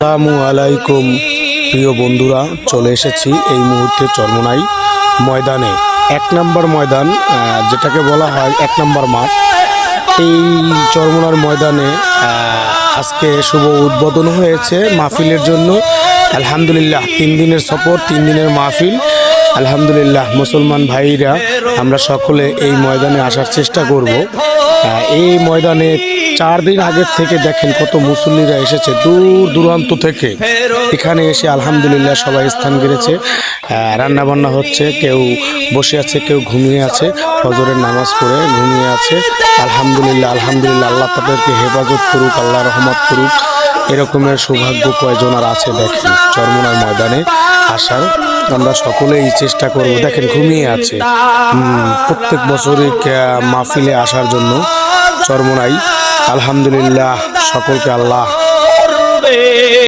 আসসালামু আলাইকুম প্রিয় বন্ধুরা, চলে এসেছি এই মুহূর্তে চরমোনাই ময়দানে। 1 নম্বর ময়দান, যেটাকে বলা হয় 1 নম্বর মাঠ। এই চরমোনার ময়দানে আজকে শুভ উদ্বোধন হয়েছে মাহফিলের জন্য। আলহামদুলিল্লাহ, 3 দিনের সফর, 3 দিনের মাহফিল। আলহামদুলিল্লাহ, মুসলমান ভাইরা আমরা সকলে এই ময়দানে আসার চেষ্টা করব। এই ময়দানে 4 দিন আগের থেকে দেখেন কত মুসল্লিরা এসেছে দূর দূরান্ত থেকে। এখানে এসে আলহামদুলিল্লাহ সবাই স্থান পেয়েছে। রান্না বান্না হচ্ছে, কেউ বসে আছে, কেউ ঘুমিয়ে আছে, ফজরের নামাজ পড়ে ঘুমিয়ে আছে। আলহামদুলিল্লাহ আলহামদুলিল্লাহ, আল্লাহ তাদেরকে হেফাজত করুক, আল্লাহ রহমত করুক। এরকমের সৌভাগ্য কয়জন আর আছে দেখেন চরমোনাই ময়দানে আসার। আমরা সকলেই চেষ্টা করব। দেখেন ঘুমিয়ে আছে, প্রত্যেক বছরই মাহফিলে আসার জন্য চরমোনাই। আলহামদুলিল্লাহ, সকলকে আল্লাহ